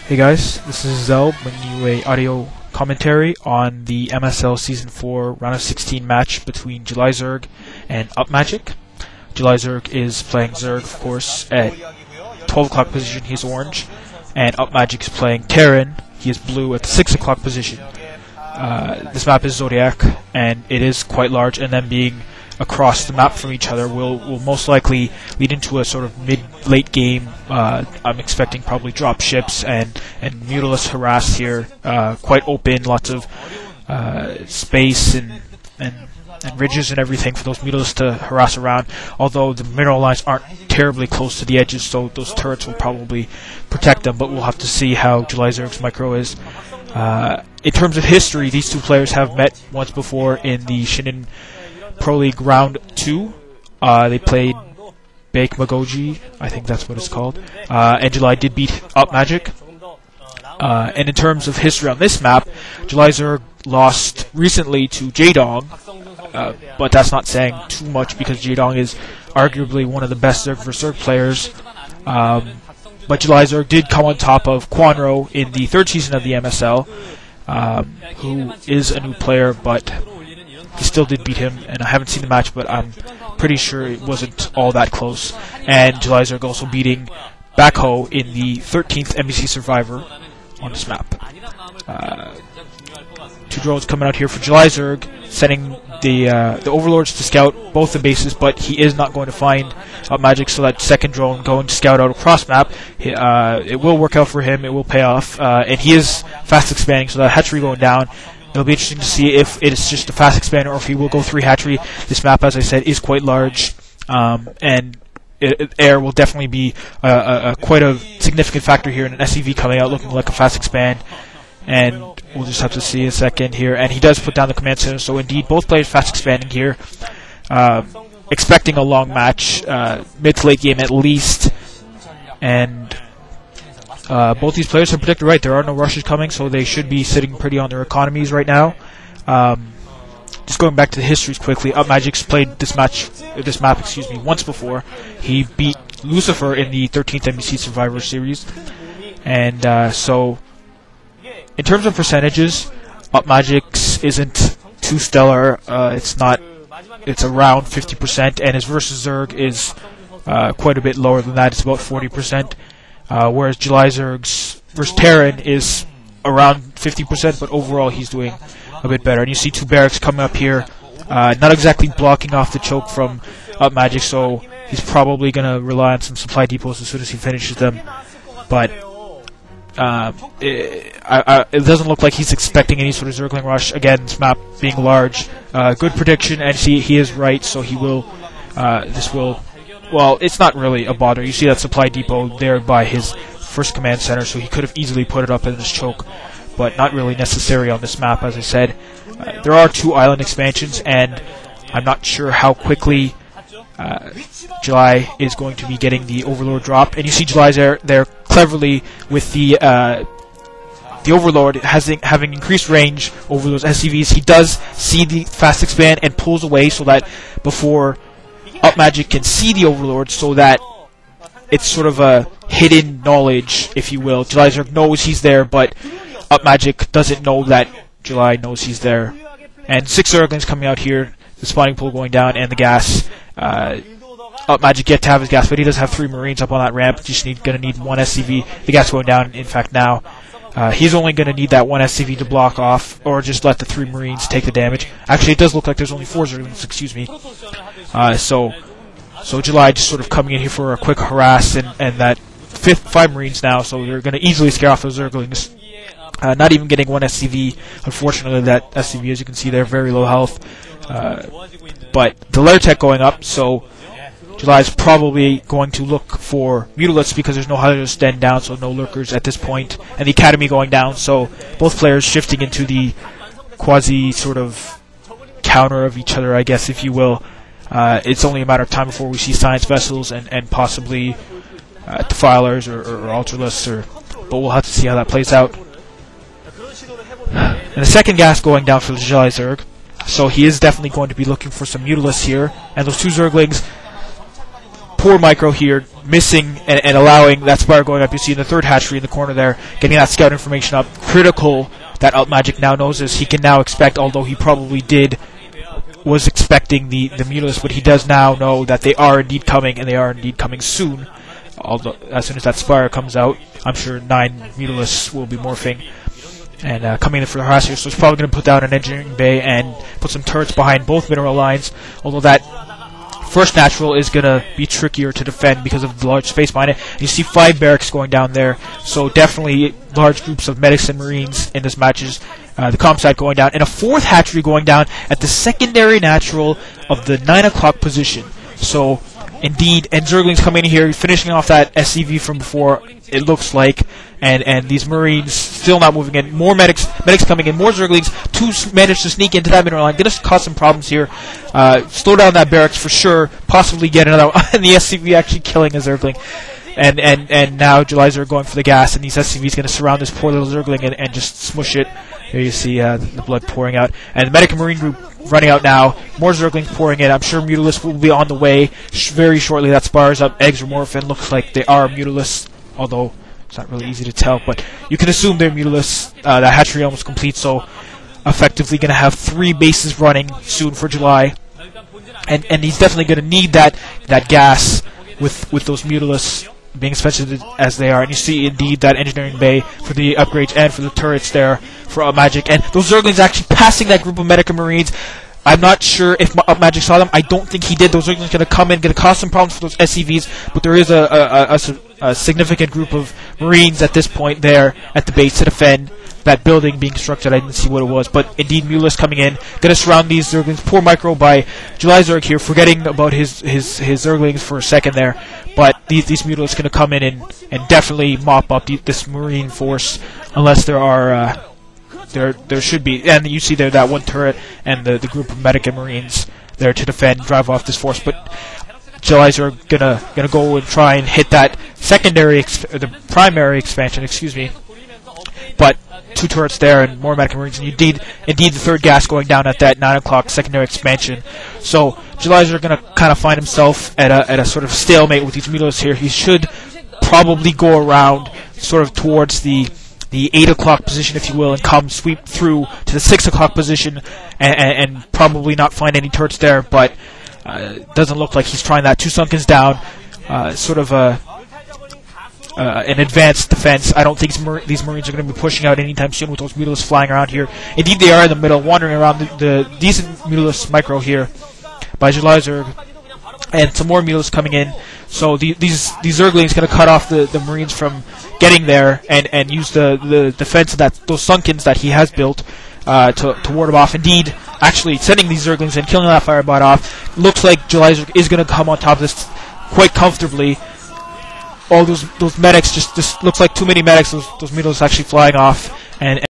Hey guys, this is Zell bringing you a audio commentary on the MSL Season 4 Round of 16 match between JulyZerg and UpMagiC. JulyZerg is playing Zerg, of course, at 12 o'clock position, he's orange, and UpMagiC is playing Terran, he is blue at the 6 o'clock position. This map is Zodiac, and it is quite large, and then being across the map from each other will most likely lead into a sort of mid-late game. I'm expecting probably drop ships and Mutalist harass here. Quite open, lots of space and ridges and everything for those Mutalists to harass around, although the mineral lines aren't terribly close to the edges, so those turrets will probably protect them, but we'll have to see how JulyZerg's micro is. In terms of history, these two players have met once before in the Shinin Pro League Round 2. They played MSL, I think that's what it's called, and July did beat UpMagiC. And in terms of history on this map, JulyZerg lost recently to Jdong, but that's not saying too much because Jdong is arguably one of the best Zerg vs Zerg players. But JulyZerg did come on top of Quanro in the third season of the MSL, who is a new player, but he still did beat him, and I haven't seen the match, but I'm pretty sure it wasn't all that close. And JulyZerg also beating Backho in the 13th MBC Survivor on this map. Two drones coming out here for JulyZerg, sending the Overlords to scout both the bases, but he is not going to find UpMagiC, so that second drone going to scout out across map. It will work out for him, it will pay off, and he is fast expanding, so that hatchery going down. It'll be interesting to see if it is just a fast expander or if he will go 3 hatchery. This map, as I said, is quite large, and air will definitely be quite a significant factor here in an SCV coming out looking like a fast expand. And we'll just have to see a second here. And he does put down the command center, so indeed both players fast expanding here. Expecting a long match, mid to late game at least. And both these players have predicted right. There are no rushes coming, so they should be sitting pretty on their economies right now. Just going back to the histories quickly, UpMagic's played this map, once before. He beat Lucifer in the 13th MBC Survivor Series, and so in terms of percentages, UpMagic's isn't too stellar. It's around 50%, and his versus Zerg is quite a bit lower than that. It's about 40%. Whereas JulyZerg's versus Terran is around 50%, but overall he's doing a bit better. And you see two barracks coming up here, not exactly blocking off the choke from UpMagiC, so he's probably going to rely on some supply depots as soon as he finishes them. But it doesn't look like he's expecting any sort of Zergling rush. Again, this map being large, good prediction, and see he is right, so he will. Well, it's not really a bother. You see that supply depot there by his first command center, so he could have easily put it up in his choke, but not really necessary on this map, as I said. There are 2 island expansions, and I'm not sure how quickly July is going to be getting the Overlord drop. And you see July there cleverly with the Overlord having increased range over those SCVs. He does see the fast expand and pulls away so that before UpMagic can see the Overlord, so that it's sort of a hidden knowledge, if you will. JulyZerg knows he's there, but UpMagic doesn't know that July knows he's there. And 6 Zerglings coming out here, the spawning pool going down, and the gas. UpMagic yet to have his gas, but he does have 3 Marines up on that ramp. Just gonna need 1 SCV. The gas going down, in fact, now. He's only going to need that 1 SCV to block off, or just let the 3 Marines take the damage. Actually, it does look like there's only 4 Zerglings, excuse me. So July just sort of coming in here for a quick harass, and that 5 Marines now, so they're going to easily scare off those Zerglings. Not even getting 1 SCV. Unfortunately, that SCV, as you can see there, very low health. But the lair tech going up, so July is probably going to look for Mutalists because there's no Hunter to stand down, so no lurkers at this point. And the Academy going down, so both players shifting into the quasi sort of counter of each other, I guess, if you will. It's only a matter of time before we see Science Vessels and possibly Defilers or Ultralists, but we'll have to see how that plays out. And the second gas going down for the JulyZerg, so he is definitely going to be looking for some Mutalists here, and those 2 Zerglings poor micro here, missing and allowing that Spire going up. You see in the third hatchery in the corner there, getting that scout information up. Critical that UpMagiC now knows this. He can now expect, although he probably was expecting the Mutalisk, but he does now know that they are indeed coming, and they are indeed coming soon. Although, as soon as that Spire comes out, I'm sure 9 Mutalisks will be morphing and coming in for the harass here. So he's probably going to put down an engineering bay and put some turrets behind both mineral lines, although that first natural is going to be trickier to defend because of the large space behind it. And you see 5 barracks going down there, so definitely large groups of medics and marines in this matches. The comp side going down, and a 4th hatchery going down at the secondary natural of the 9 o'clock position. So, indeed, and Zerglings coming in here, finishing off that SCV from before, it looks like, and these marines still not moving in. More medics coming in, more Zerglings, 2 managed to sneak into that mineral line. Gonna cause some problems here. Slow down that barracks for sure, possibly get another, and the SCV actually killing a Zergling. And now JulyZerg going for the gas, and these SCVs going to surround this poor little Zergling and just smush it. Here you see the blood pouring out. And the medic and marine group running out now. More Zerglings pouring in. I'm sure Mutalisks will be on the way very shortly. That Spire's up. Eggs are morphing. Looks like they are Mutalisks, although it's not really easy to tell. But you can assume they're Mutalisks. That hatchery almost complete, so effectively going to have 3 bases running soon for July. And he's definitely going to need that gas with those Mutalisks being expensive as they are. And you see indeed that engineering bay for the upgrades and for the turrets there for UpMagiC. And those Zerglings actually passing that group of medic and marines. I'm not sure if UpMagiC saw them. I don't think he did. Those Zerglings going to come in, going to cause some problems for those SCVs, but there is a significant group of marines at this point there at the base to defend that building being constructed. I didn't see what it was, but indeed Mutalisks coming in, going to surround these Zerglings. Poor micro by JulyZerg here, forgetting about his Zerglings for a second there, but these Mutalisks going to come in and definitely mop up this marine force, unless there are there should be, and you see there that 1 turret and the group of medic and marines there to defend, drive off this force. But JulyZerg gonna go and try and hit that the primary expansion, excuse me. But 2 turrets there and more medic and marines, and indeed the 3rd gas going down at that 9 o'clock secondary expansion. So JulyZerg gonna kind of find himself at a sort of stalemate with these Mutalisks here. He should probably go around sort of towards the 8 o'clock position, if you will, and come sweep through to the 6 o'clock position and probably not find any turrets there, but doesn't look like he's trying that. 2 Sunkens down, sort of an advanced defense. I don't think these Marines are going to be pushing out anytime soon with those Mutalisks flying around here. Indeed, they are in the middle, wandering around the decent Mutalisk micro here by JulyZerg, and some more Mutalisks coming in. So these Zerglings going to cut off the Marines from getting there and use the defense of those Sunkens that he has built to ward them off. Indeed, actually sending these Zerglings and killing that Firebot off. Looks like JulyZerg is going to come on top of this quite comfortably. All those medics just looks like too many medics. Those Mutalisks actually flying off and